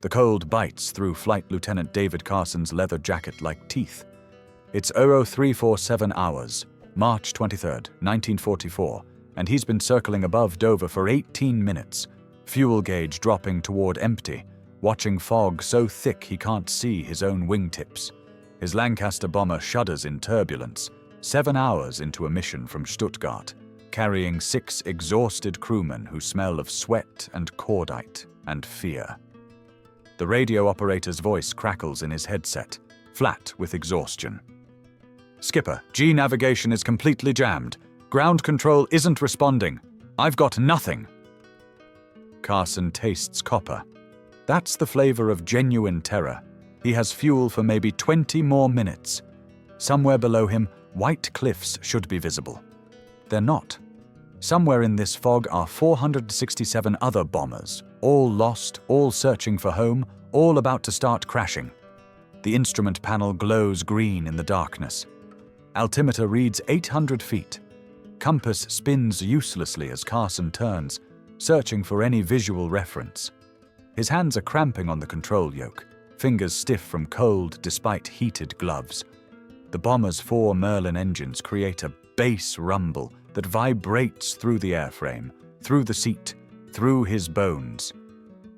The cold bites through Flight Lieutenant David Carson's leather jacket like teeth. It's 0347 hours, March 23rd, 1944, and he's been circling above Dover for 18 minutes, fuel gauge dropping toward empty, watching fog so thick he can't see his own wingtips. His Lancaster bomber shudders in turbulence, 7 hours into a mission from Stuttgart, carrying 6 exhausted crewmen who smell of sweat and cordite and fear. The radio operator's voice crackles in his headset, flat with exhaustion. "Skipper, G navigation is completely jammed. Ground control isn't responding. I've got nothing." Carson tastes copper. That's the flavor of genuine terror. He has fuel for maybe 20 more minutes. Somewhere below him, white cliffs should be visible. They're not. Somewhere in this fog are 467 other bombers, all lost, all searching for home, all about to start crashing. The instrument panel glows green in the darkness. Altimeter reads 800 feet. Compass spins uselessly as Carson turns, searching for any visual reference. His hands are cramping on the control yoke, fingers stiff from cold despite heated gloves. The bomber's 4 Merlin engines create a bass rumble that vibrates through the airframe, through the seat, through his bones.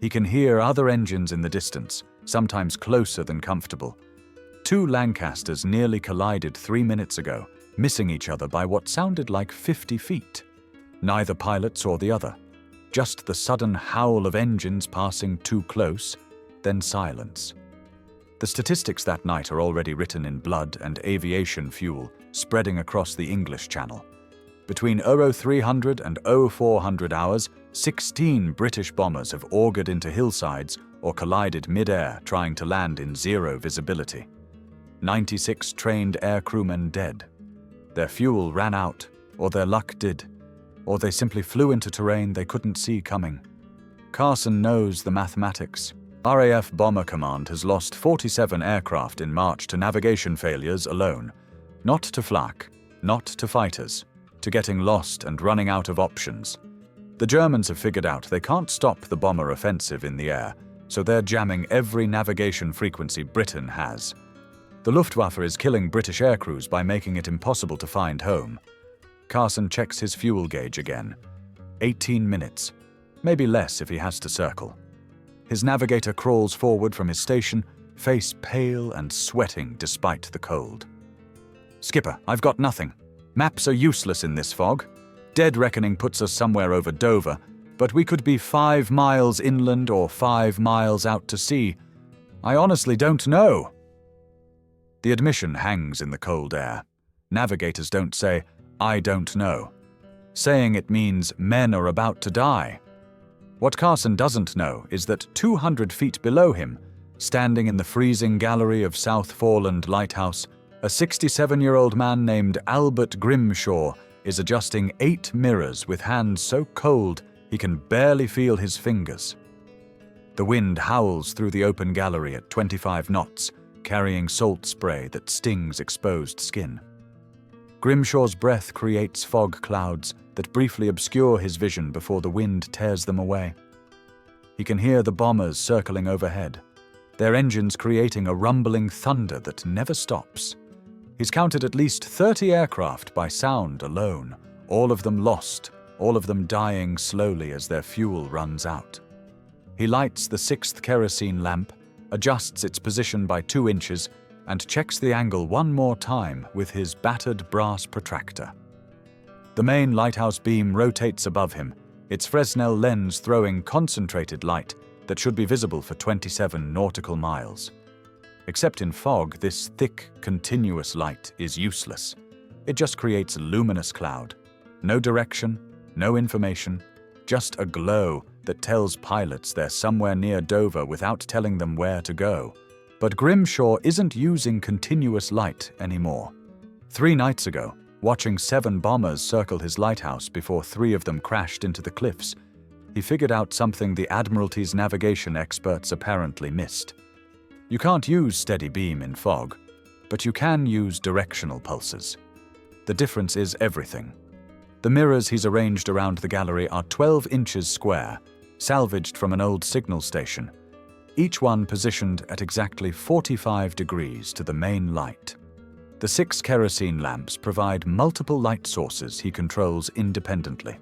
He can hear other engines in the distance, sometimes closer than comfortable. 2 Lancasters nearly collided 3 minutes ago, missing each other by what sounded like 50 feet. Neither pilot saw the other. Just the sudden howl of engines passing too close, then silence. The statistics that night are already written in blood and aviation fuel, spreading across the English Channel. Between 0300 and 0400 hours, 16 British bombers have augured into hillsides or collided mid-air trying to land in zero visibility. 96 trained air crewmen dead. Their fuel ran out, or their luck did, or they simply flew into terrain they couldn't see coming. Carson knows the mathematics. RAF Bomber Command has lost 47 aircraft in March to navigation failures alone. Not to flak, not to fighters, to getting lost and running out of options. The Germans have figured out they can't stop the bomber offensive in the air, so they're jamming every navigation frequency Britain has. The Luftwaffe is killing British aircrews by making it impossible to find home. Carson checks his fuel gauge again. 18 minutes, maybe less if he has to circle. His navigator crawls forward from his station, face pale and sweating despite the cold. "Skipper, I've got nothing. Maps are useless in this fog. Dead reckoning puts us somewhere over Dover, but we could be 5 miles inland or 5 miles out to sea. I honestly don't know." The admission hangs in the cold air. Navigators don't say, "I don't know." Saying it means men are about to die. What Carson doesn't know is that 200 feet below him, standing in the freezing gallery of South Foreland Lighthouse, a 67-year-old man named Albert Grimshaw is adjusting 8 mirrors with hands so cold he can barely feel his fingers. The wind howls through the open gallery at 25 knots, carrying salt spray that stings exposed skin. Grimshaw's breath creates fog clouds that briefly obscure his vision before the wind tears them away. He can hear the bombers circling overhead, their engines creating a rumbling thunder that never stops. He's counted at least 30 aircraft by sound alone, all of them lost, all of them dying slowly as their fuel runs out. He lights the 6th kerosene lamp, adjusts its position by 2 inches, and checks the angle one more time with his battered brass protractor. The main lighthouse beam rotates above him, its Fresnel lens throwing concentrated light that should be visible for 27 nautical miles. Except in fog, this thick, continuous light is useless. It just creates a luminous cloud. No direction, no information, just a glow that tells pilots they're somewhere near Dover without telling them where to go. But Grimshaw isn't using continuous light anymore. 3 nights ago, watching 7 bombers circle his lighthouse before 3 of them crashed into the cliffs, he figured out something the Admiralty's navigation experts apparently missed. You can't use steady beam in fog, but you can use directional pulses. The difference is everything. The mirrors he's arranged around the gallery are 12 inches square, salvaged from an old signal station. each one positioned at exactly 45 degrees to the main light. The 6 kerosene lamps provide multiple light sources he controls independently.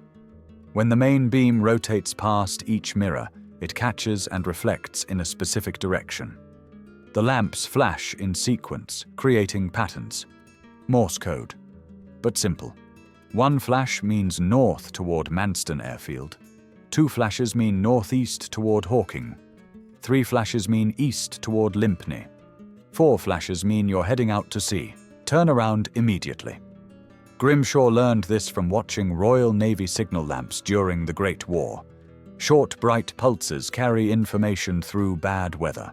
When the main beam rotates past each mirror, it catches and reflects in a specific direction. The lamps flash in sequence, creating patterns. Morse code, but simple. 1 flash means north toward Manston Airfield. 2 flashes mean northeast toward Hawking. 3 flashes mean east toward Lympne. 4 flashes mean you're heading out to sea. Turn around immediately. Grimshaw learned this from watching Royal Navy signal lamps during the Great War. Short, bright pulses carry information through bad weather.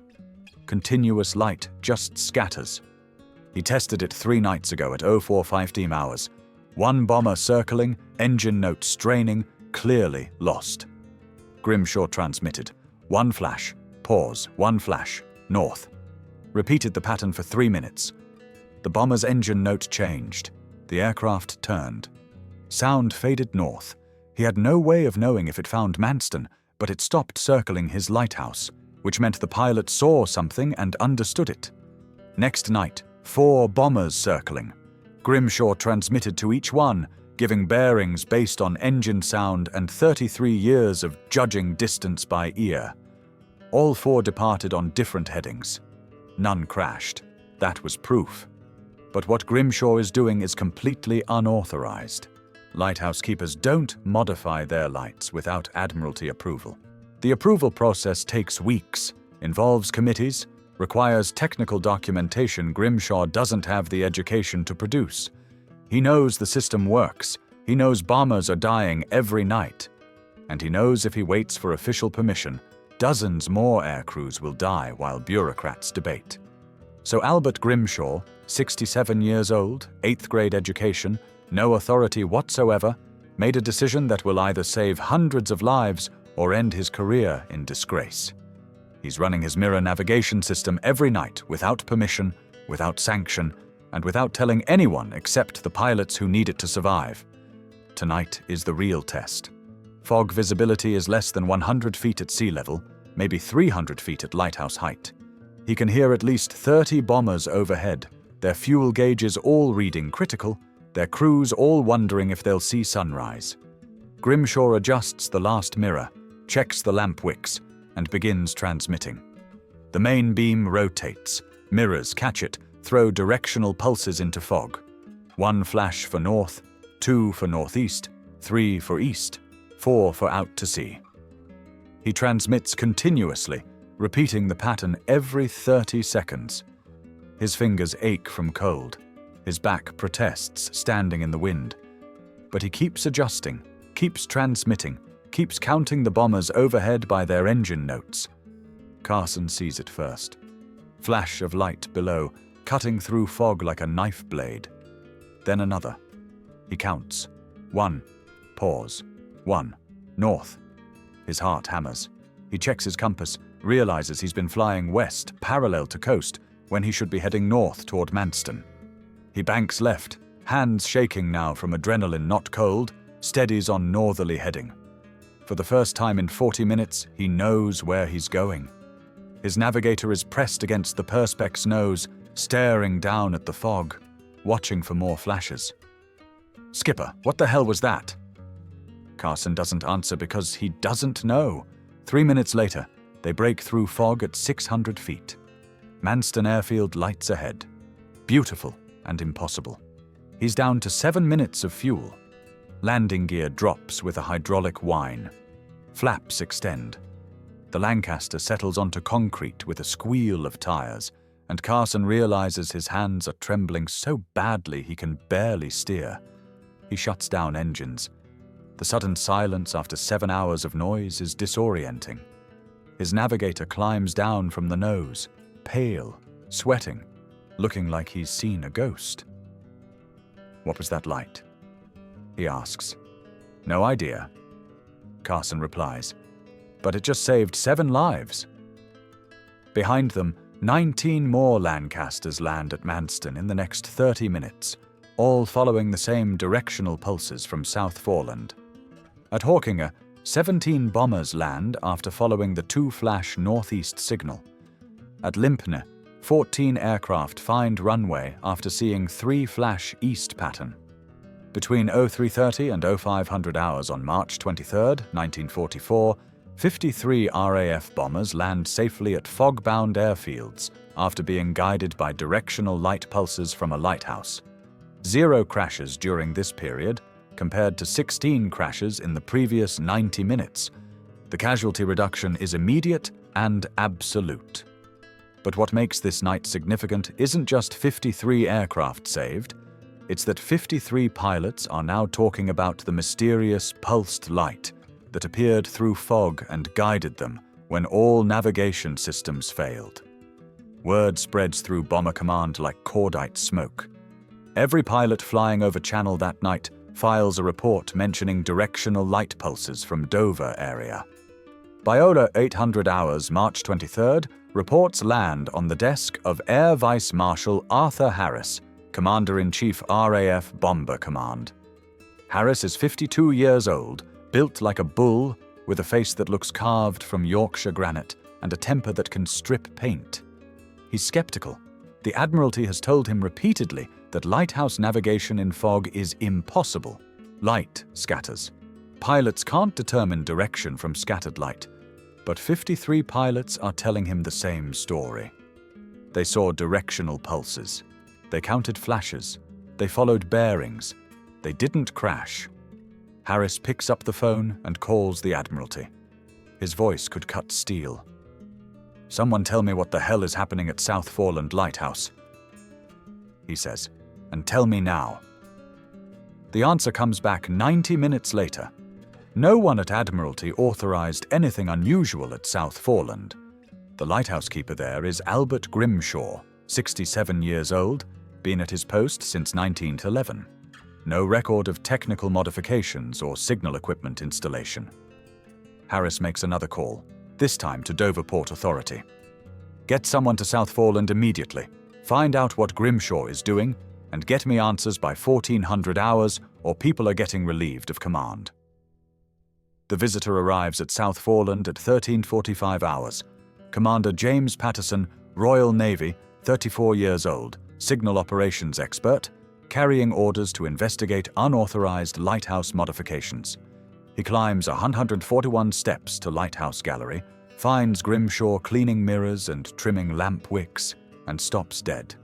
Continuous light just scatters. He tested it 3 nights ago at 045 hours. 1 bomber circling, engine note straining, clearly lost. Grimshaw transmitted. 1 flash, pause, 1 flash, north. Repeated the pattern for 3 minutes. The bomber's engine note changed. The aircraft turned. Sound faded north. He had no way of knowing if it found Manston, but it stopped circling his lighthouse, which meant the pilot saw something and understood it. Next night, 4 bombers circling. Grimshaw transmitted to each one, giving bearings based on engine sound and 33 years of judging distance by ear. All 4 departed on different headings. None crashed. That was proof. But what Grimshaw is doing is completely unauthorized. Lighthouse keepers don't modify their lights without Admiralty approval. The approval process takes weeks, involves committees, requires technical documentation Grimshaw doesn't have the education to produce. He knows the system works. He knows bombers are dying every night. And he knows if he waits for official permission, dozens more aircrews will die while bureaucrats debate. So Albert Grimshaw, 67 years old, 8th grade education, no authority whatsoever, made a decision that will either save hundreds of lives or end his career in disgrace. He's running his mirror navigation system every night without permission, without sanction, and without telling anyone except the pilots who need it to survive. Tonight is the real test. Fog visibility is less than 100 feet at sea level, maybe 300 feet at lighthouse height. He can hear at least 30 bombers overhead, their fuel gauges all reading critical, their crews all wondering if they'll see sunrise. Grimshaw adjusts the last mirror, checks the lamp wicks, and begins transmitting. The main beam rotates. Mirrors catch it, throw directional pulses into fog. 1 flash for north, 2 for northeast, 3 for east, 4 for out to sea. He transmits continuously, repeating the pattern every 30 seconds. His fingers ache from cold. His back protests standing in the wind. But he keeps adjusting, keeps transmitting, keeps counting the bombers overhead by their engine notes. Carson sees it first. Flash of light below, cutting through fog like a knife blade. Then another. He counts. 1. Pause. 1. North. His heart hammers. He checks his compass, realizes he's been flying west, parallel to coast, when he should be heading north toward Manston. He banks left, hands shaking now from adrenaline not cold, steadies on northerly heading. For the first time in 40 minutes, he knows where he's going. His navigator is pressed against the Perspec's nose, staring down at the fog, watching for more flashes. "Skipper, what the hell was that?" Carson doesn't answer because he doesn't know. 3 minutes later, they break through fog at 600 feet. Manston Airfield lights ahead. Beautiful and impossible. He's down to 7 minutes of fuel. Landing gear drops with a hydraulic whine. Flaps extend. The Lancaster settles onto concrete with a squeal of tires, and Carson realizes his hands are trembling so badly he can barely steer. He shuts down engines. The sudden silence after 7 hours of noise is disorienting. His navigator climbs down from the nose, pale, sweating, looking like he's seen a ghost. "What was that light?" he asks. "No idea," Carson replies, "but it just saved 7 lives." Behind them, 19 more Lancasters land at Manston in the next 30 minutes, all following the same directional pulses from South Foreland. At Hawkinge, 17 bombers land after following the 2-flash northeast signal. At Limpne, 14 aircraft find runway after seeing 3-flash east pattern. Between 0330 and 0500 hours on March 23, 1944, 53 RAF bombers land safely at fog-bound airfields after being guided by directional light pulses from a lighthouse. 0 crashes during this period, compared to 16 crashes in the previous 90 minutes. The casualty reduction is immediate and absolute. But what makes this night significant isn't just 53 aircraft saved, it's that 53 pilots are now talking about the mysterious pulsed light that appeared through fog and guided them when all navigation systems failed. Word spreads through Bomber Command like cordite smoke. Every pilot flying over Channel that night files a report mentioning directional light pulses from Dover area. By 0800 hours March 23rd, reports land on the desk of Air Vice Marshal Arthur Harris, Commander-in-Chief RAF Bomber Command. Harris is 52 years old, built like a bull, with a face that looks carved from Yorkshire granite and a temper that can strip paint. He's skeptical. The Admiralty has told him repeatedly that lighthouse navigation in fog is impossible. Light scatters. Pilots can't determine direction from scattered light, but 53 pilots are telling him the same story. They saw directional pulses. They counted flashes. They followed bearings. They didn't crash. Harris picks up the phone and calls the Admiralty. His voice could cut steel. "Someone tell me what the hell is happening at South Foreland Lighthouse," he says, "and tell me now." The answer comes back 90 minutes later. No one at Admiralty authorized anything unusual at South Foreland. The lighthouse keeper there is Albert Grimshaw, 67 years old, been at his post since 1911. No record of technical modifications or signal equipment installation. Harris makes another call, this time to Dover Port Authority. "Get someone to South Foreland immediately. Find out what Grimshaw is doing, and get me answers by 1400 hours, or people are getting relieved of command." The visitor arrives at South Foreland at 1345 hours. Commander James Patterson, Royal Navy, 34 years old, signal operations expert, carrying orders to investigate unauthorized lighthouse modifications. He climbs 141 steps to Lighthouse Gallery, finds Grimshaw cleaning mirrors and trimming lamp wicks, and stops dead.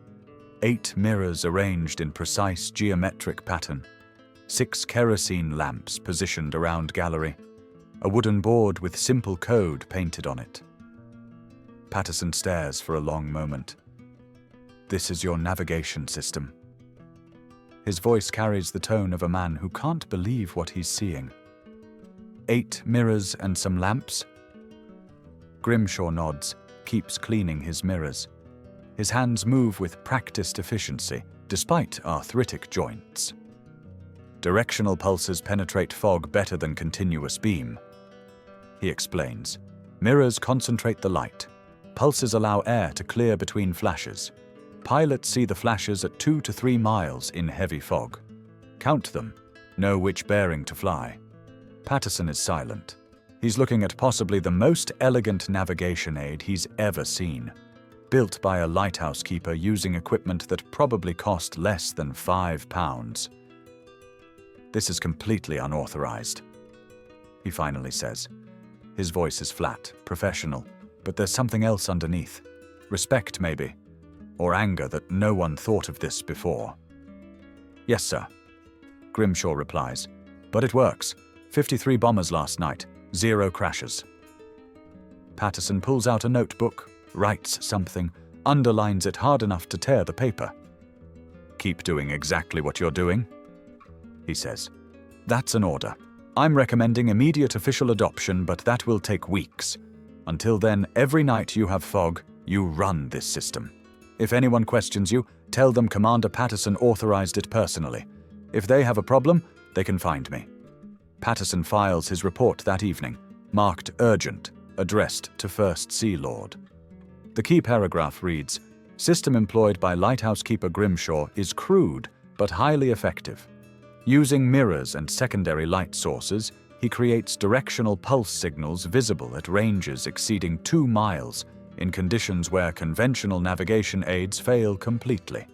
8 mirrors arranged in precise geometric pattern. 6 kerosene lamps positioned around gallery. A wooden board with simple code painted on it. Patterson stares for a long moment. "This is your navigation system." His voice carries the tone of a man who can't believe what he's seeing. 8 mirrors and some lamps? Grimshaw nods, keeps cleaning his mirrors. His hands move with practiced efficiency, despite arthritic joints. Directional pulses penetrate fog better than continuous beam. He explains. Mirrors concentrate the light. Pulses allow air to clear between flashes. Pilots see the flashes at 2 to 3 miles in heavy fog. Count them. Know which bearing to fly. Patterson is silent. He's looking at possibly the most elegant navigation aid he's ever seen. Built by a lighthouse keeper using equipment that probably cost less than £5. "This is completely unauthorized," he finally says. His voice is flat, professional, but there's something else underneath. Respect, maybe, or anger that no one thought of this before. "Yes, sir," Grimshaw replies. "But it works. 53 bombers last night, 0 crashes." Patterson pulls out a notebook, writes something, underlines it hard enough to tear the paper. "Keep doing exactly what you're doing," he says. "That's an order. I'm recommending immediate official adoption, but that will take weeks. Until then, every night you have fog, you run this system. If anyone questions you, tell them Commander Patterson authorized it personally. If they have a problem, they can find me." Patterson files his report that evening, marked urgent, addressed to First Sea Lord. The key paragraph reads, "System employed by lighthouse keeper Grimshaw is crude but highly effective. Using mirrors and secondary light sources, he creates directional pulse signals visible at ranges exceeding 2 miles in conditions where conventional navigation aids fail completely.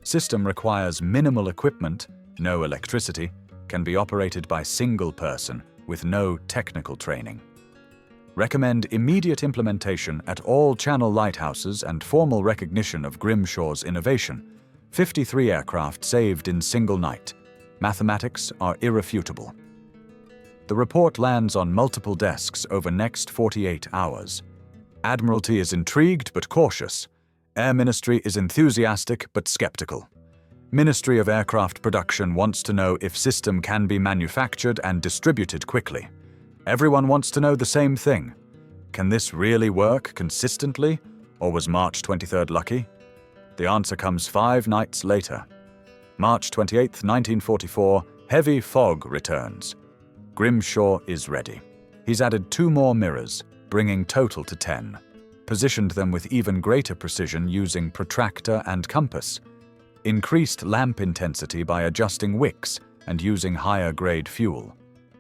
System requires minimal equipment, no electricity, can be operated by single person with no technical training. Recommend immediate implementation at all channel lighthouses and formal recognition of Grimshaw's innovation. 53 aircraft saved in single night. Mathematics are irrefutable. The report lands on multiple desks over next 48 hours. Admiralty is intrigued but cautious. Air Ministry is enthusiastic but skeptical. Ministry of Aircraft Production wants to know if system can be manufactured and distributed quickly. Everyone wants to know the same thing. Can this really work consistently, or was March 23rd lucky? The answer comes 5 nights later. March 28, 1944, heavy fog returns. Grimshaw is ready. He's added 2 more mirrors, bringing total to 10. Positioned them with even greater precision using protractor and compass. Increased lamp intensity by adjusting wicks and using higher-grade fuel.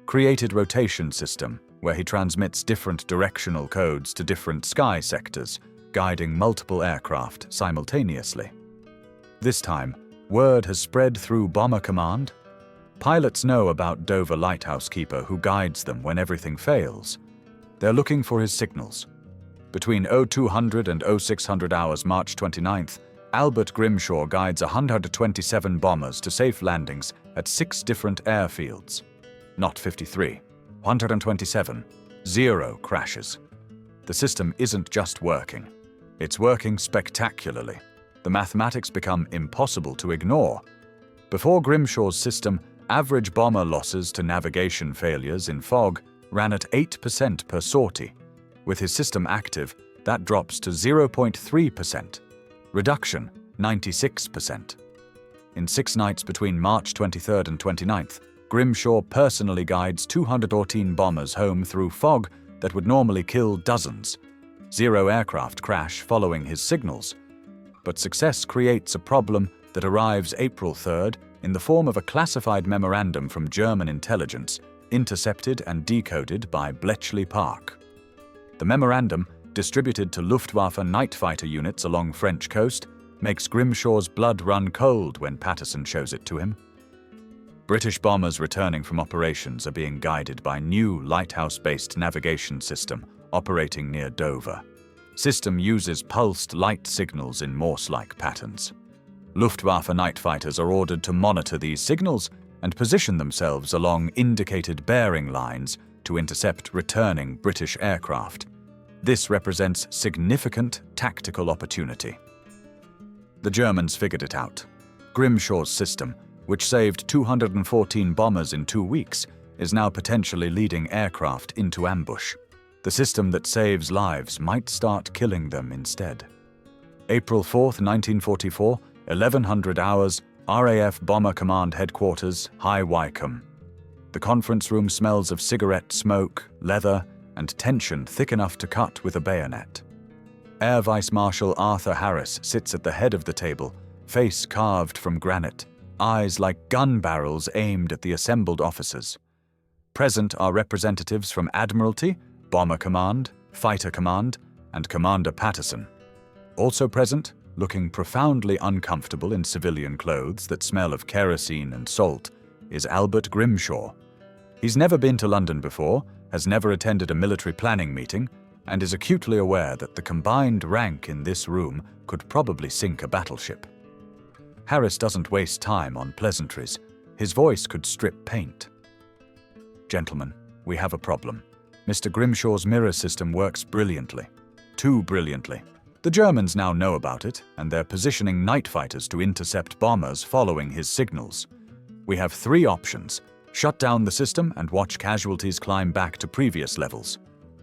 Created rotation system, where he transmits different directional codes to different sky sectors, guiding multiple aircraft simultaneously. This time, word has spread through Bomber Command. Pilots know about Dover Lighthouse Keeper who guides them when everything fails. They're looking for his signals. Between 0200 and 0600 hours March 29th, Albert Grimshaw guides 127 bombers to safe landings at 6 different airfields. Not 53, 127, 0 crashes. The system isn't just working. It's working spectacularly. The mathematics become impossible to ignore. Before Grimshaw's system, average bomber losses to navigation failures in fog ran at 8% per sortie. With his system active, that drops to 0.3%. Reduction, 96%. In 6 nights between March 23rd and 29th, Grimshaw personally guides 214 bombers home through fog that would normally kill dozens. 0 aircraft crash following his signals. But success creates a problem that arrives April 3rd in the form of a classified memorandum from German intelligence, intercepted and decoded by Bletchley Park. The memorandum, distributed to Luftwaffe night fighter units along French coast, makes Grimshaw's blood run cold when Patterson shows it to him. British bombers returning from operations are being guided by new lighthouse-based navigation system operating near Dover. System uses pulsed light signals in Morse-like patterns. Luftwaffe night fighters are ordered to monitor these signals and position themselves along indicated bearing lines to intercept returning British aircraft. This represents significant tactical opportunity. The Germans figured it out. Grimshaw's system, which saved 214 bombers in 2 weeks, is now potentially leading aircraft into ambush. The system that saves lives might start killing them instead. April 4th, 1944, 1100 hours, RAF Bomber Command Headquarters, High Wycombe. The conference room smells of cigarette smoke, leather, and tension thick enough to cut with a bayonet. Air Vice Marshal Arthur Harris sits at the head of the table, face carved from granite, eyes like gun barrels aimed at the assembled officers. Present are representatives from Admiralty, Bomber Command, Fighter Command, and Commander Patterson. Also present, looking profoundly uncomfortable in civilian clothes that smell of kerosene and salt, is Albert Grimshaw. He's never been to London before, has never attended a military planning meeting, and is acutely aware that the combined rank in this room could probably sink a battleship. Harris doesn't waste time on pleasantries. His voice could strip paint. Gentlemen, we have a problem. Mr. Grimshaw's mirror system works brilliantly. Too brilliantly. The Germans now know about it, and they're positioning night fighters to intercept bombers following his signals. We have 3 options. Shut down the system and watch casualties climb back to previous levels.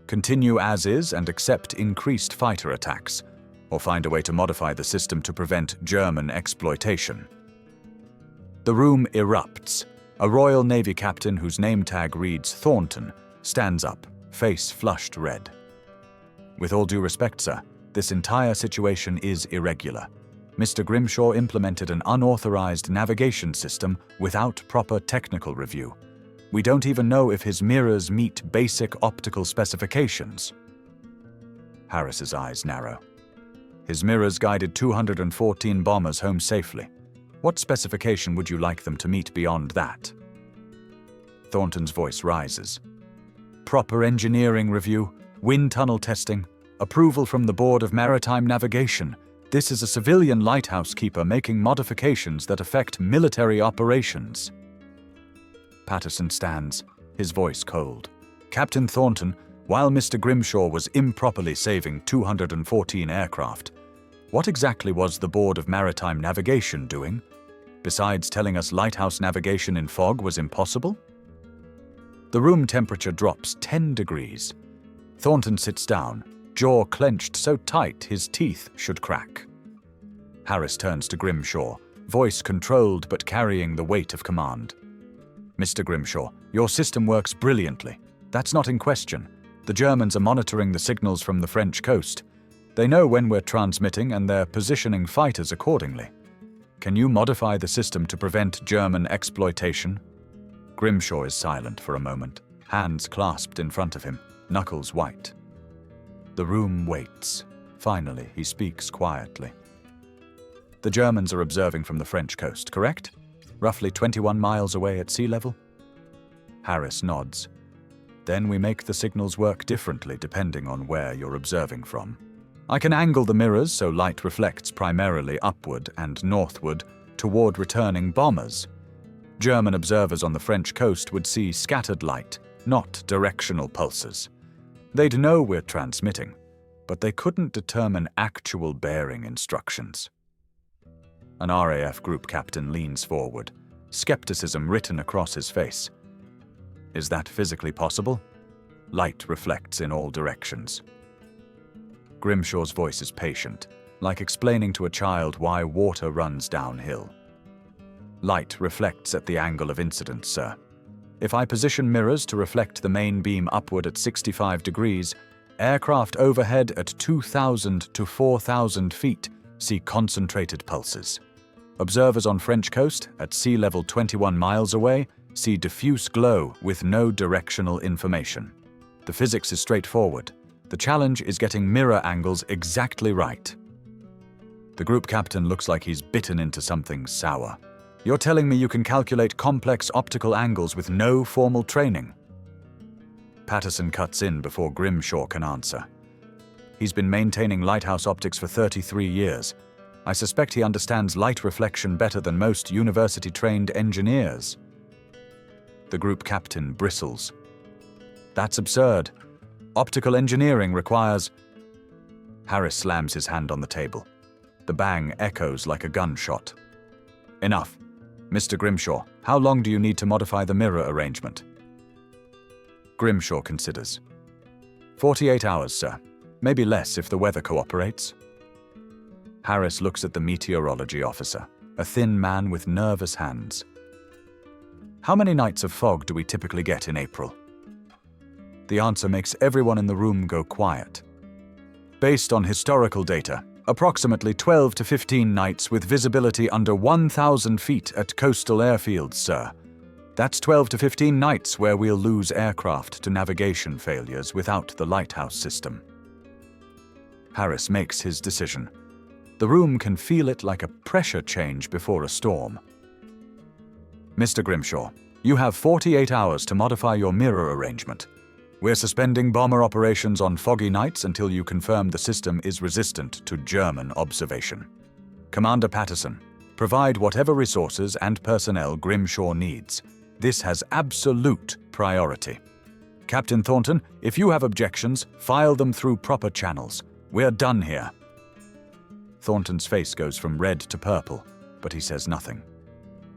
Continue as is and accept increased fighter attacks, or find a way to modify the system to prevent German exploitation. The room erupts. A Royal Navy captain whose name tag reads Thornton stands up, face flushed red. With all due respect, sir, this entire situation is irregular. Mr. Grimshaw implemented an unauthorized navigation system without proper technical review. We don't even know if his mirrors meet basic optical specifications. Harris's eyes narrow. His mirrors guided 214 bombers home safely. What specification would you like them to meet beyond that? Thornton's voice rises. Proper engineering review, wind tunnel testing, approval from the Board of Maritime Navigation. This is a civilian lighthouse keeper making modifications that affect military operations. Patterson stands, his voice cold. Captain Thornton, while Mr. Grimshaw was improperly saving 214 aircraft, what exactly was the Board of Maritime Navigation doing, besides telling us lighthouse navigation in fog was impossible? The room temperature drops 10 degrees. Thornton sits down, jaw clenched so tight his teeth should crack. Harris turns to Grimshaw, voice controlled but carrying the weight of command. Mr. Grimshaw, your system works brilliantly. That's not in question. The Germans are monitoring the signals from the French coast. They know when we're transmitting and they're positioning fighters accordingly. Can you modify the system to prevent German exploitation? Grimshaw is silent for a moment, hands clasped in front of him, knuckles white. The room waits. Finally, he speaks quietly. The Germans are observing from the French coast, correct? Roughly 21 miles away at sea level? Harris nods. Then we make the signals work differently depending on where you're observing from. I can angle the mirrors so light reflects primarily upward and northward toward returning bombers. German observers on the French coast would see scattered light, not directional pulses. They'd know we're transmitting, but they couldn't determine actual bearing instructions. An RAF group captain leans forward, skepticism written across his face. Is that physically possible? Light reflects in all directions. Grimshaw's voice is patient, like explaining to a child why water runs downhill. Light reflects at the angle of incidence, sir. If I position mirrors to reflect the main beam upward at 65 degrees, aircraft overhead at 2,000 to 4,000 feet see concentrated pulses. Observers on French coast, at sea level 21 miles away, see diffuse glow with no directional information. The physics is straightforward. The challenge is getting mirror angles exactly right. The group captain looks like he's bitten into something sour. You're telling me you can calculate complex optical angles with no formal training? Patterson cuts in before Grimshaw can answer. He's been maintaining lighthouse optics for 33 years. I suspect he understands light reflection better than most university-trained engineers. The group captain bristles. That's absurd. Optical engineering requires... Harris slams his hand on the table. The bang echoes like a gunshot. Enough. Mr. Grimshaw, how long do you need to modify the mirror arrangement? Grimshaw considers. 48 hours, sir. Maybe less if the weather cooperates. Harris looks at the meteorology officer, a thin man with nervous hands. How many nights of fog do we typically get in April? The answer makes everyone in the room go quiet. Based on historical data, approximately 12 to 15 nights with visibility under 1,000 feet at coastal airfields, sir. That's 12 to 15 nights where we'll lose aircraft to navigation failures without the lighthouse system. Harris makes his decision. The room can feel it like a pressure change before a storm. Mr. Grimshaw, you have 48 hours to modify your mirror arrangement. We're suspending bomber operations on foggy nights until you confirm the system is resistant to German observation. Commander Patterson, provide whatever resources and personnel Grimshaw needs. This has absolute priority. Captain Thornton, if you have objections, file them through proper channels. We're done here. Thornton's face goes from red to purple, but he says nothing.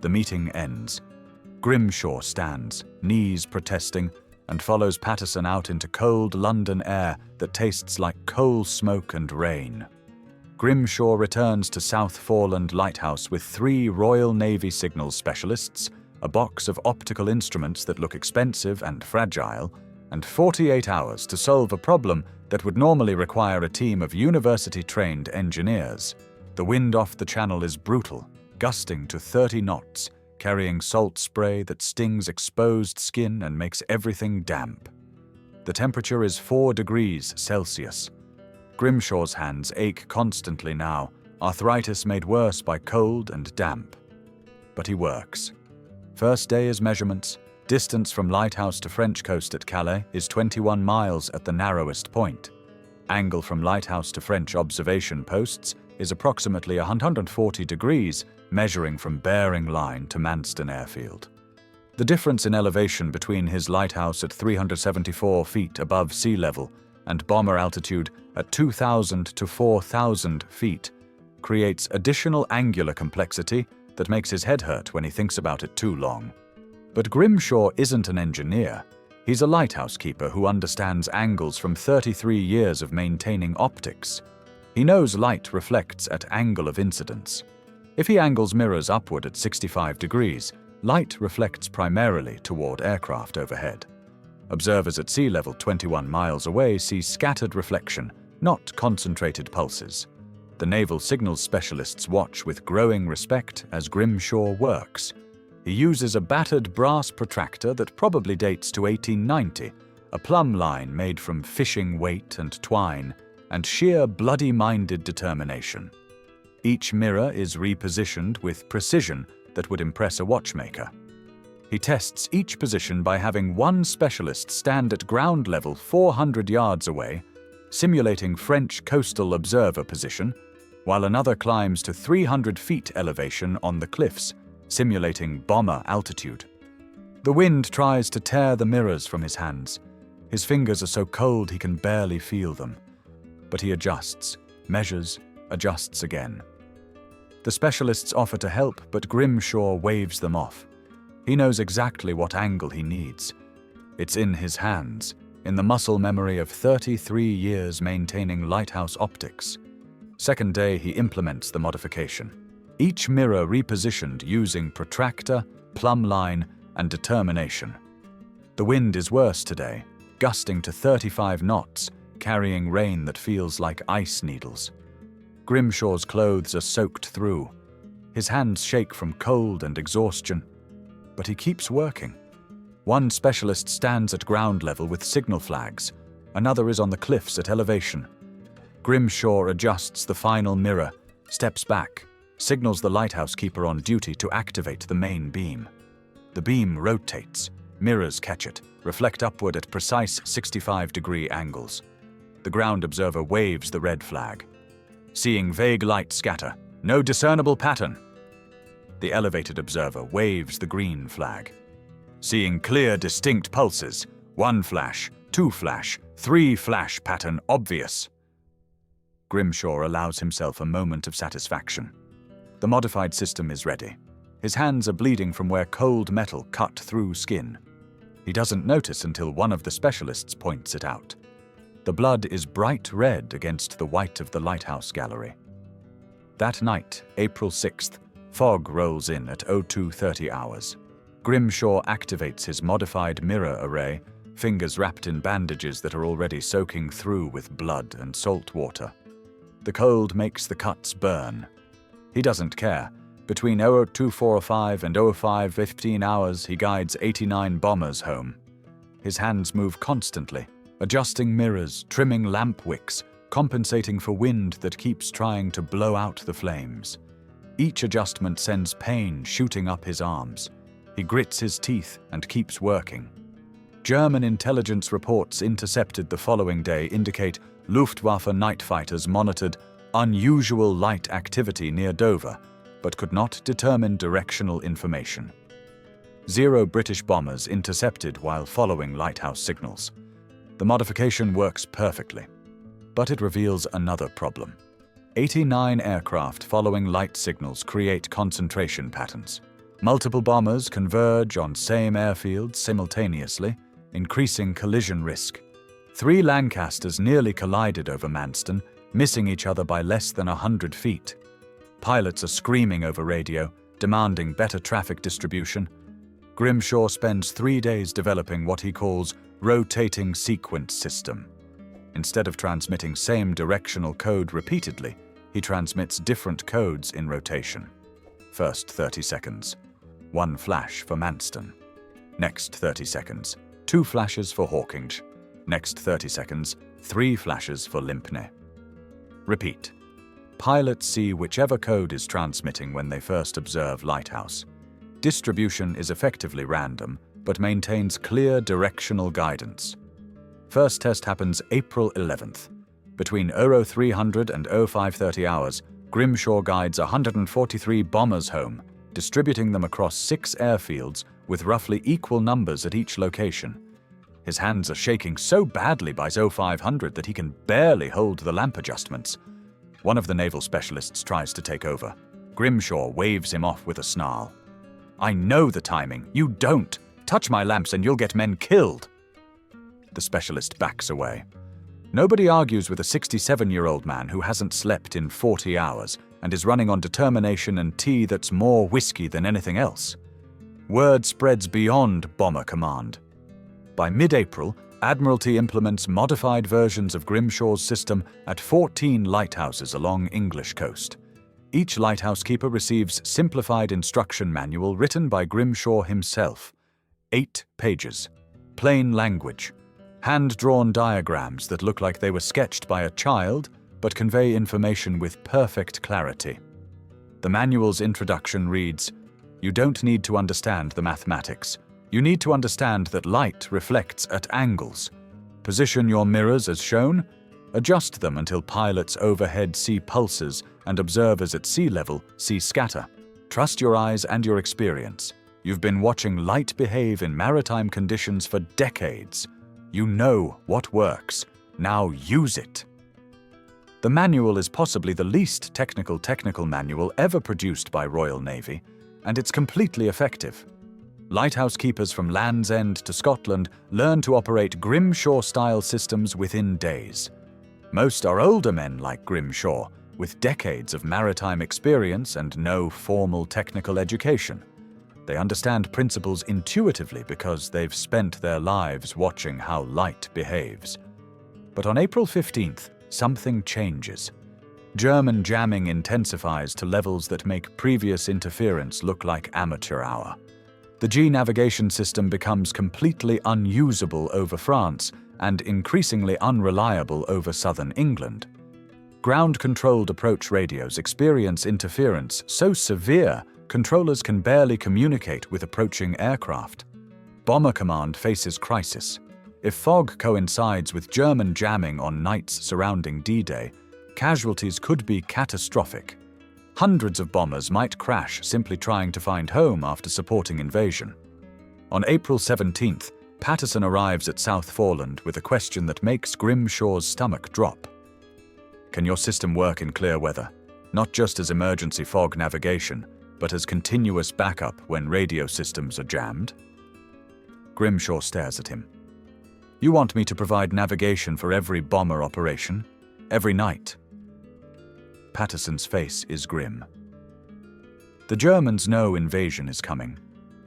The meeting ends. Grimshaw stands, knees protesting, and follows Patterson out into cold London air that tastes like coal smoke and rain. Grimshaw returns to South Foreland Lighthouse with 3 Royal Navy signals specialists, a box of optical instruments that look expensive and fragile, and 48 hours to solve a problem that would normally require a team of university-trained engineers. The wind off the channel is brutal, gusting to 30 knots, carrying salt spray that stings exposed skin and makes everything damp. The temperature is 4 degrees Celsius. Grimshaw's hands ache constantly now, arthritis made worse by cold and damp. But he works. First day is measurements. Distance from Lighthouse to French coast at Calais is 21 miles at the narrowest point. Angle from Lighthouse to French observation posts is approximately 140 degrees, measuring from bearing line to Manston airfield. The difference in elevation between his lighthouse at 374 feet above sea level and bomber altitude at 2,000 to 4,000 feet creates additional angular complexity that makes his head hurt when he thinks about it too long. But Grimshaw isn't an engineer. He's a lighthouse keeper who understands angles from 33 years of maintaining optics. He knows light reflects at angle of incidence. If he angles mirrors upward at 65 degrees, light reflects primarily toward aircraft overhead. Observers at sea level 21 miles away see scattered reflection, not concentrated pulses. The naval signals specialists watch with growing respect as Grimshaw works. He uses a battered brass protractor that probably dates to 1890, a plumb line made from fishing weight and twine, and sheer bloody-minded determination. Each mirror is repositioned with precision that would impress a watchmaker. He tests each position by having one specialist stand at ground level 400 yards away, simulating French coastal observer position, while another climbs to 300 feet elevation on the cliffs, simulating bomber altitude. The wind tries to tear the mirrors from his hands. His fingers are so cold he can barely feel them. But he adjusts, measures, adjusts again. The specialists offer to help, but Grimshaw waves them off. He knows exactly what angle he needs. It's in his hands, in the muscle memory of 33 years maintaining lighthouse optics. Second day, he implements the modification. Each mirror repositioned using protractor, plumb line, and determination. The wind is worse today, gusting to 35 knots, carrying rain that feels like ice needles. Grimshaw's clothes are soaked through. His hands shake from cold and exhaustion. But he keeps working. One specialist stands at ground level with signal flags. Another is on the cliffs at elevation. Grimshaw adjusts the final mirror, steps back, signals the lighthouse keeper on duty to activate the main beam. The beam rotates. Mirrors catch it, reflect upward at precise 65-degree angles. The ground observer waves the red flag. Seeing vague light scatter, no discernible pattern. The elevated observer waves the green flag. Seeing clear, distinct pulses, 1 flash, 2 flash, 3 flash pattern obvious. Grimshaw allows himself a moment of satisfaction. The modified system is ready. His hands are bleeding from where cold metal cut through skin. He doesn't notice until one of the specialists points it out. The blood is bright red against the white of the lighthouse gallery. That night, April 6th, fog rolls in at 02:30 hours. Grimshaw activates his modified mirror array, fingers wrapped in bandages that are already soaking through with blood and salt water. The cold makes the cuts burn. He doesn't care. Between 02:45 and 05:15 hours, he guides 89 bombers home. His hands move constantly, adjusting mirrors, trimming lamp wicks, compensating for wind that keeps trying to blow out the flames. Each adjustment sends pain shooting up his arms. He grits his teeth and keeps working. German intelligence reports intercepted the following day indicate Luftwaffe night fighters monitored unusual light activity near Dover, but could not determine directional information. 0 British bombers intercepted while following lighthouse signals. The modification works perfectly, but it reveals another problem. 89 aircraft following light signals create concentration patterns. Multiple bombers converge on same airfield simultaneously, increasing collision risk. 3 Lancasters nearly collided over Manston, missing each other by less than 100 feet. Pilots are screaming over radio, demanding better traffic distribution. Grimshaw spends 3 days developing what he calls rotating sequence system. Instead of transmitting same directional code repeatedly, he transmits different codes in rotation. First 30 seconds. 1 flash for Manston. Next 30 seconds, 2 flashes for Hawkinge. Next 30 seconds, 3 flashes for Lympne. Repeat. Pilots see whichever code is transmitting when they first observe Lighthouse. Distribution is effectively random, but maintains clear directional guidance. First test happens April 11th. Between 0300 and 0530 hours, Grimshaw guides 143 bombers home, distributing them across 6 airfields with roughly equal numbers at each location. His hands are shaking so badly by 0500 that he can barely hold the lamp adjustments. One of the naval specialists tries to take over. Grimshaw waves him off with a snarl. "I know the timing. You don't. Touch my lamps and you'll get men killed." The specialist backs away. Nobody argues with a 67-year-old man who hasn't slept in 40 hours and is running on determination and tea that's more whiskey than anything else. Word spreads beyond Bomber Command. By mid-April, Admiralty implements modified versions of Grimshaw's system at 14 lighthouses along English coast. Each lighthouse keeper receives simplified instruction manual written by Grimshaw himself. 8 pages. Plain language. Hand-drawn diagrams that look like they were sketched by a child, but convey information with perfect clarity. The manual's introduction reads, "You don't need to understand the mathematics. You need to understand that light reflects at angles. Position your mirrors as shown. Adjust them until pilots overhead see pulses and observers at sea level see scatter. Trust your eyes and your experience. You've been watching light behave in maritime conditions for decades. You know what works. Now use it." The manual is possibly the least technical manual ever produced by Royal Navy, and it's completely effective. Lighthouse keepers from Land's End to Scotland learn to operate Grimshaw-style systems within days. Most are older men like Grimshaw, with decades of maritime experience and no formal technical education. They understand principles intuitively because they've spent their lives watching how light behaves. But on April 15th, something changes. German jamming intensifies to levels that make previous interference look like amateur hour. The G navigation system becomes completely unusable over France and increasingly unreliable over southern England. Ground-controlled approach radios experience interference so severe controllers can barely communicate with approaching aircraft. Bomber Command faces crisis. If fog coincides with German jamming on nights surrounding D-Day, casualties could be catastrophic. Hundreds of bombers might crash simply trying to find home after supporting invasion. On April 17th, Patterson arrives at South Foreland with a question that makes Grimshaw's stomach drop. "Can your system work in clear weather? Not just as emergency fog navigation, but as continuous backup when radio systems are jammed?" Grimshaw stares at him. "You want me to provide navigation for every bomber operation? Every night?" Patterson's face is grim. "The Germans know invasion is coming.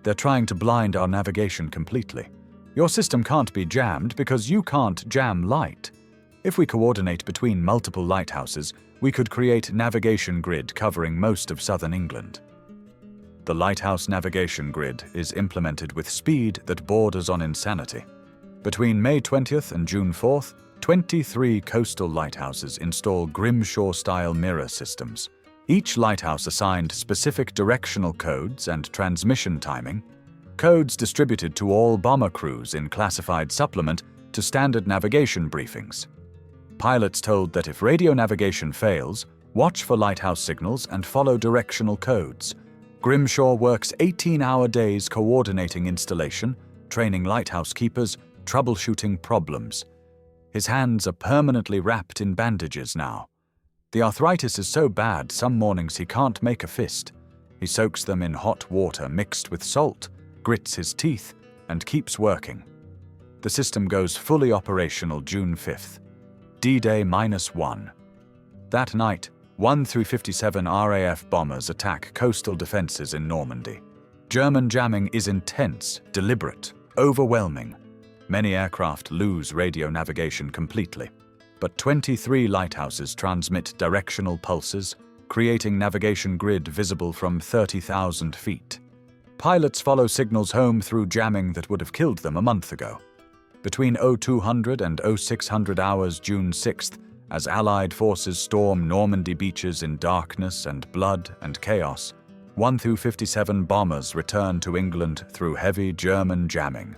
They're trying to blind our navigation completely. Your system can't be jammed because you can't jam light. If we coordinate between multiple lighthouses, we could create navigation grid covering most of southern England." The Lighthouse navigation grid is implemented with speed that borders on insanity. Between May 20th and June 4th, 23 coastal lighthouses install Grimshaw-style mirror systems. Each lighthouse assigned specific directional codes and transmission timing, codes distributed to all bomber crews in classified supplement to standard navigation briefings. Pilots told that if radio navigation fails, watch for lighthouse signals and follow directional codes. Grimshaw works 18-hour days coordinating installation, training lighthouse keepers, troubleshooting problems. His hands are permanently wrapped in bandages now. The arthritis is so bad some mornings he can't make a fist. He soaks them in hot water mixed with salt, grits his teeth, and keeps working. The system goes fully operational June 5th. D-Day -1. That night, 1 through 57 RAF bombers attack coastal defenses in Normandy. German jamming is intense, deliberate, overwhelming. Many aircraft lose radio navigation completely, but 23 lighthouses transmit directional pulses, creating navigation grid visible from 30,000 feet. Pilots follow signals home through jamming that would have killed them a month ago. Between 0200 and 0600 hours June 6th, as Allied forces storm Normandy beaches in darkness and blood and chaos, 1 through 57 bombers return to England through heavy German jamming.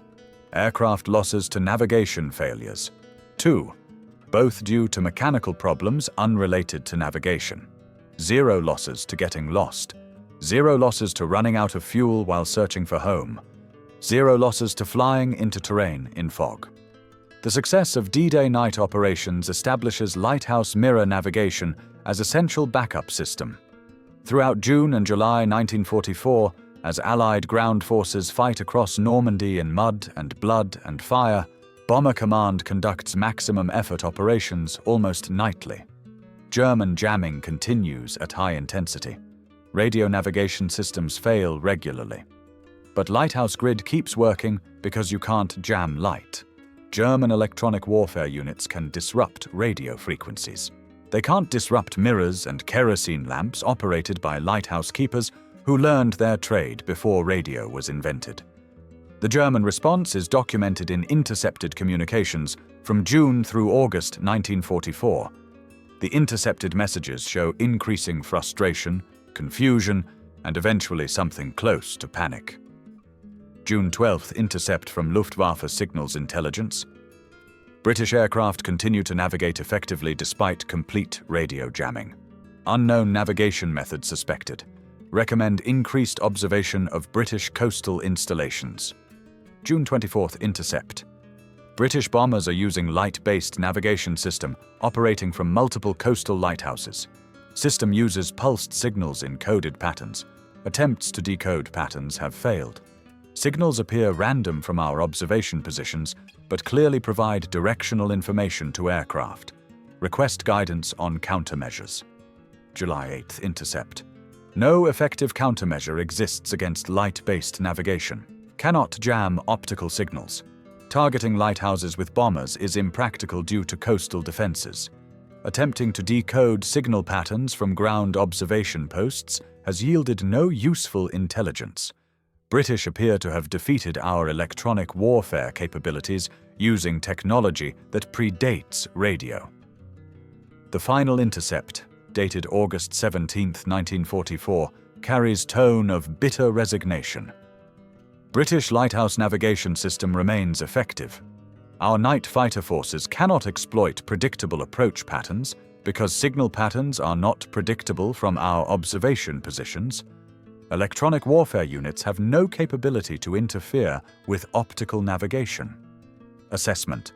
Aircraft losses to navigation failures. 2. Both due to mechanical problems unrelated to navigation. 0 losses to getting lost. 0 losses to running out of fuel while searching for home. 0 losses to flying into terrain in fog. The success of D-Day night operations establishes Lighthouse mirror navigation as essential backup system. Throughout June and July 1944, as Allied ground forces fight across Normandy in mud and blood and fire, Bomber Command conducts maximum effort operations almost nightly. German jamming continues at high intensity. Radio navigation systems fail regularly. But Lighthouse Grid keeps working because you can't jam light. German electronic warfare units can disrupt radio frequencies. They can't disrupt mirrors and kerosene lamps operated by lighthouse keepers who learned their trade before radio was invented. The German response is documented in intercepted communications from June through August 1944. The intercepted messages show increasing frustration, confusion, and eventually something close to panic. June 12th intercept from Luftwaffe signals intelligence. British aircraft continue to navigate effectively despite complete radio jamming. Unknown navigation method suspected. Recommend increased observation of British coastal installations. June 24th intercept. British bombers are using light-based navigation system operating from multiple coastal lighthouses. System uses pulsed signals in coded patterns. Attempts to decode patterns have failed. Signals appear random from our observation positions, but clearly provide directional information to aircraft. Request guidance on countermeasures. July 8th intercept. No effective countermeasure exists against light-based navigation. Cannot jam optical signals. Targeting lighthouses with bombers is impractical due to coastal defenses. Attempting to decode signal patterns from ground observation posts has yielded no useful intelligence. British appear to have defeated our electronic warfare capabilities using technology that predates radio. The final intercept, dated August 17, 1944, carries tone of bitter resignation. British lighthouse navigation system remains effective. Our night fighter forces cannot exploit predictable approach patterns because signal patterns are not predictable from our observation positions. Electronic warfare units have no capability to interfere with optical navigation. Assessment.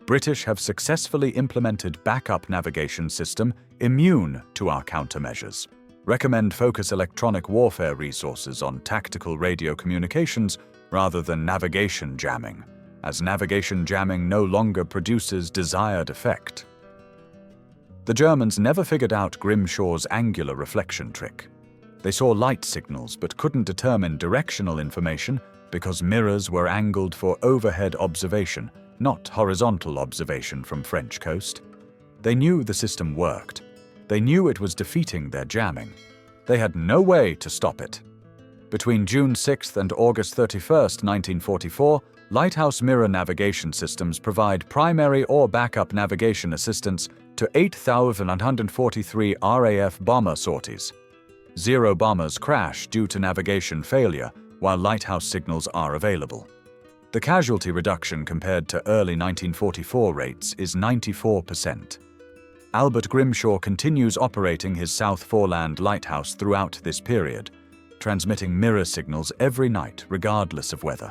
British have successfully implemented backup navigation system immune to our countermeasures. Recommend focus electronic warfare resources on tactical radio communications rather than navigation jamming, as navigation jamming no longer produces desired effect. The Germans never figured out Grimshaw's angular reflection trick. They saw light signals but couldn't determine directional information because mirrors were angled for overhead observation, not horizontal observation from French coast. They knew the system worked. They knew it was defeating their jamming. They had no way to stop it. Between June 6th and August 31st, 1944, Lighthouse mirror navigation systems provide primary or backup navigation assistance to 8,143 RAF bomber sorties. 0 bombers crash due to navigation failure, while lighthouse signals are available. The casualty reduction compared to early 1944 rates is 94%. Albert Grimshaw continues operating his South Foreland lighthouse throughout this period, transmitting mirror signals every night regardless of weather.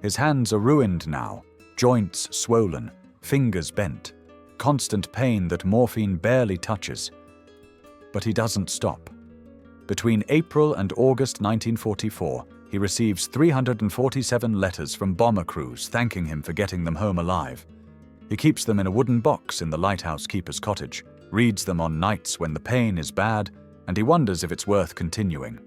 His hands are ruined now, joints swollen, fingers bent, constant pain that morphine barely touches. But he doesn't stop. Between April and August 1944, he receives 347 letters from bomber crews thanking him for getting them home alive. He keeps them in a wooden box in the lighthouse keeper's cottage, reads them on nights when the pain is bad, and he wonders if it's worth continuing.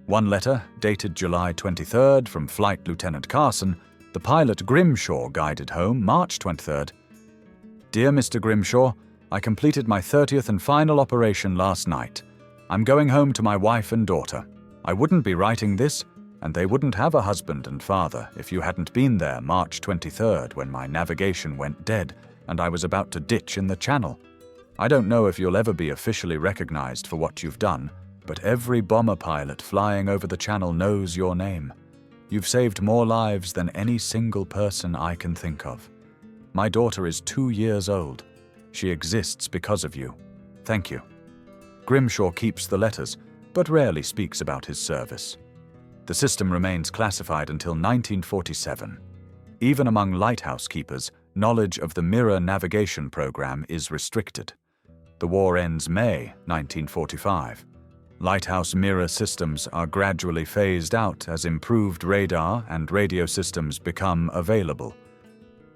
One letter, dated July 23rd from Flight Lieutenant Carson, the pilot Grimshaw guided home March 23rd. Dear Mr. Grimshaw, I completed my 30th and final operation last night. I'm going home to my wife and daughter. I wouldn't be writing this and they wouldn't have a husband and father if you hadn't been there March 23rd when my navigation went dead and I was about to ditch in the channel. I don't know if you'll ever be officially recognized for what you've done, but every bomber pilot flying over the channel knows your name. You've saved more lives than any single person I can think of. My daughter is 2 years old. She exists because of you. Thank you. Grimshaw keeps the letters, but rarely speaks about his service. The system remains classified until 1947. Even among lighthouse keepers, knowledge of the Mirror navigation program is restricted. The war ends May 1945. Lighthouse mirror systems are gradually phased out as improved radar and radio systems become available.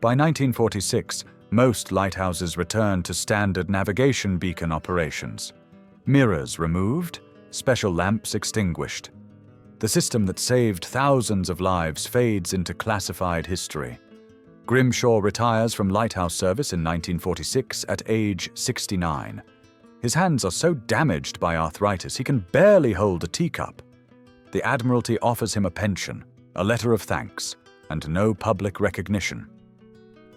By 1946, most lighthouses return to standard navigation beacon operations. Mirrors removed, special lamps extinguished. The system that saved thousands of lives fades into classified history. Grimshaw retires from lighthouse service in 1946 at age 69. His hands are so damaged by arthritis he can barely hold a teacup. The Admiralty offers him a pension, a letter of thanks, and no public recognition.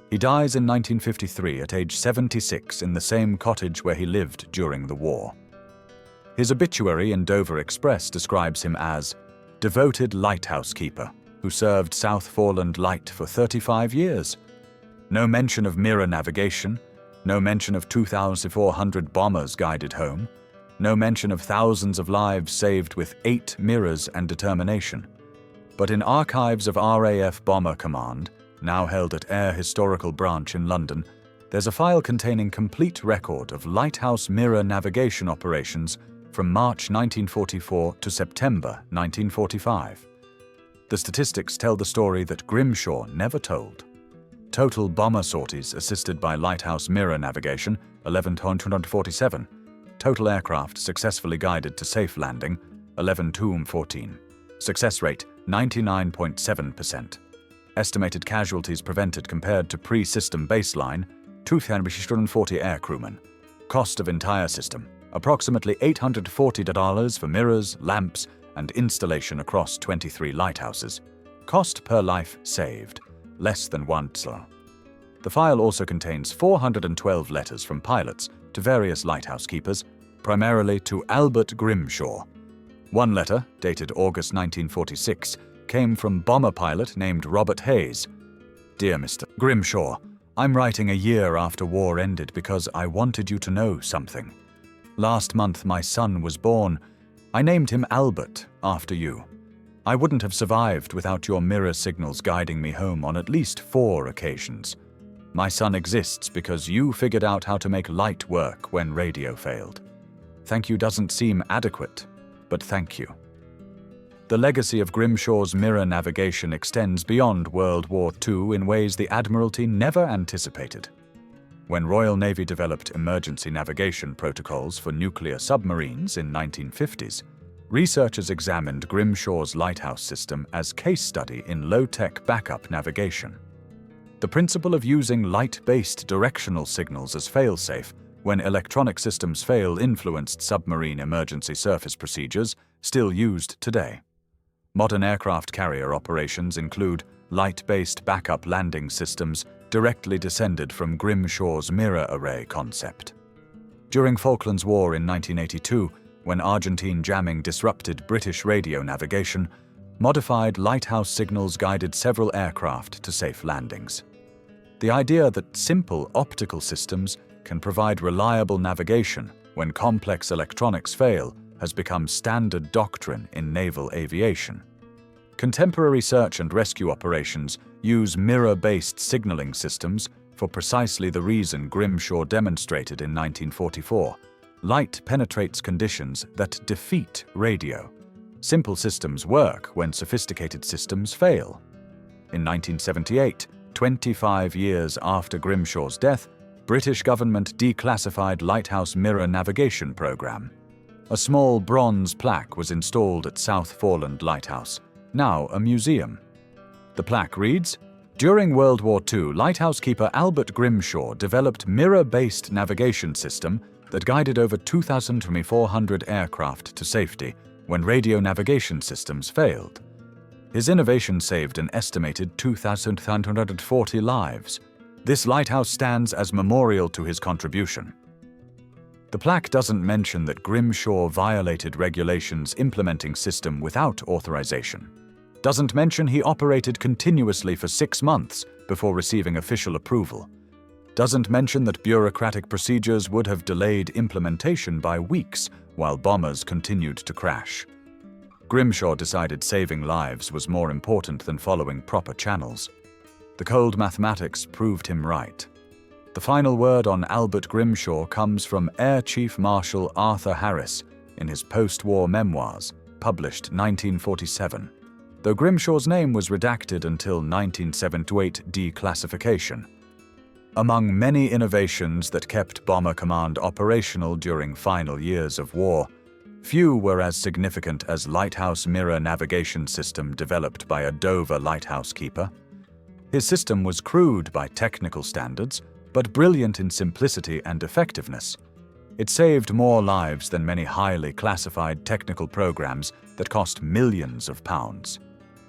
He dies in 1953 at age 76 in the same cottage where he lived during the war. His obituary in Dover Express describes him as devoted lighthouse keeper who served South Foreland Light for 35 years. No mention of mirror navigation, no mention of 2,400 bombers guided home, no mention of thousands of lives saved with 8 mirrors and determination. But in archives of RAF Bomber Command, now held at Air Historical Branch in London, there's a file containing complete record of lighthouse mirror navigation operations from March 1944 to September 1945. The statistics tell the story that Grimshaw never told. Total bomber sorties assisted by lighthouse mirror navigation, 11,247. Total aircraft successfully guided to safe landing, 11,214. Success rate, 99.7%. Estimated casualties prevented compared to pre-system baseline, 240 aircrewmen. Cost of entire system, approximately $840 for mirrors, lamps, and installation across 23 lighthouses. Cost per life saved, less than $1. The file also contains 412 letters from pilots to various lighthouse keepers, primarily to Albert Grimshaw. One letter, dated August 1946, came from bomber pilot named Robert Hayes. Dear Mr. Grimshaw, I'm writing a year after war ended because I wanted you to know something. Last month my son was born. I named him Albert, after you. I wouldn't have survived without your mirror signals guiding me home on at least 4 occasions. My son exists because you figured out how to make light work when radio failed. Thank you doesn't seem adequate, but thank you. The legacy of Grimshaw's mirror navigation extends beyond World War II in ways the Admiralty never anticipated. When Royal Navy developed emergency navigation protocols for nuclear submarines in 1950s, researchers examined Grimshaw's lighthouse system as case study in low-tech backup navigation. The principle of using light-based directional signals as fail-safe when electronic systems fail influenced submarine emergency surface procedures still used today. Modern aircraft carrier operations include light-based backup landing systems directly descended from Grimshaw's mirror array concept. During Falklands War in 1982, when Argentine jamming disrupted British radio navigation, modified lighthouse signals guided several aircraft to safe landings. The idea that simple optical systems can provide reliable navigation when complex electronics fail has become standard doctrine in naval aviation. Contemporary search and rescue operations use mirror-based signaling systems for precisely the reason Grimshaw demonstrated in 1944. Light penetrates conditions that defeat radio. Simple systems work when sophisticated systems fail. In 1978, 25 years after Grimshaw's death, British government declassified Lighthouse Mirror Navigation Program. A small bronze plaque was installed at South Foreland Lighthouse, now a museum. The plaque reads, "During World War II, lighthouse keeper Albert Grimshaw developed mirror-based navigation system that guided over 2,400 aircraft to safety when radio navigation systems failed. His innovation saved an estimated 2,940 lives. This lighthouse stands as memorial to his contribution. The plaque doesn't mention that Grimshaw violated regulations implementing system without authorization. Doesn't mention he operated continuously for 6 months before receiving official approval. Doesn't mention that bureaucratic procedures would have delayed implementation by weeks while bombers continued to crash. Grimshaw decided saving lives was more important than following proper channels. The cold mathematics proved him right. The final word on Albert Grimshaw comes from Air Chief Marshal Arthur Harris in his post-war memoirs, published 1947, though Grimshaw's name was redacted until 1978 declassification. Among many innovations that kept Bomber Command operational during final years of war, few were as significant as Lighthouse mirror navigation system developed by a Dover lighthouse keeper. His system was crude by technical standards, but brilliant in simplicity and effectiveness. It saved more lives than many highly classified technical programs that cost millions of pounds.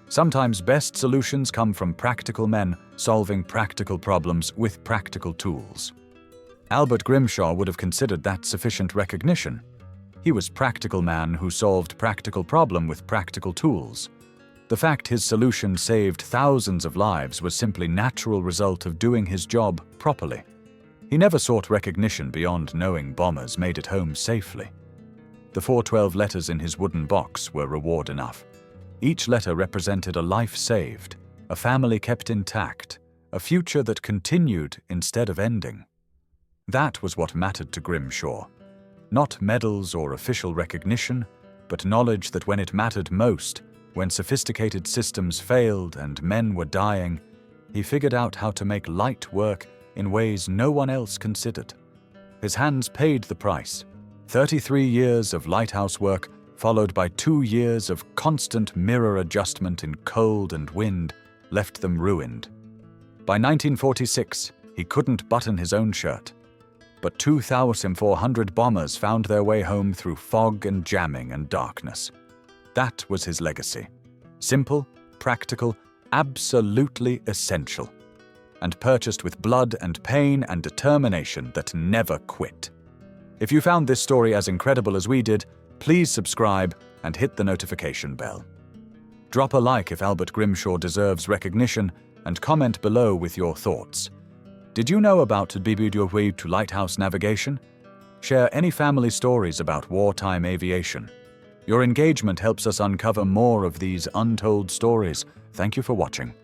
Sometimes best solutions come from practical men solving practical problems with practical tools. Albert Grimshaw would have considered that sufficient recognition. He was practical man who solved practical problem with practical tools. The fact his solution saved thousands of lives was simply natural result of doing his job properly. He never sought recognition beyond knowing bombers made it home safely. The 412 letters in his wooden box were reward enough. Each letter represented a life saved, a family kept intact, a future that continued instead of ending. That was what mattered to Grimshaw. Not medals or official recognition, but knowledge that when it mattered most, when sophisticated systems failed and men were dying, he figured out how to make light work in ways no one else considered. His hands paid the price. 33 years of lighthouse work, followed by 2 years of constant mirror adjustment in cold and wind, left them ruined. By 1946, he couldn't button his own shirt. But 2,400 bombers found their way home through fog and jamming and darkness. That was his legacy. Simple, practical, absolutely essential. And purchased with blood and pain and determination that never quit. If you found this story as incredible as we did, please subscribe and hit the notification bell. Drop a like if Albert Grimshaw deserves recognition and comment below with your thoughts. Did you know about BBW to Lighthouse navigation? Share any family stories about wartime aviation. Your engagement helps us uncover more of these untold stories. Thank you for watching.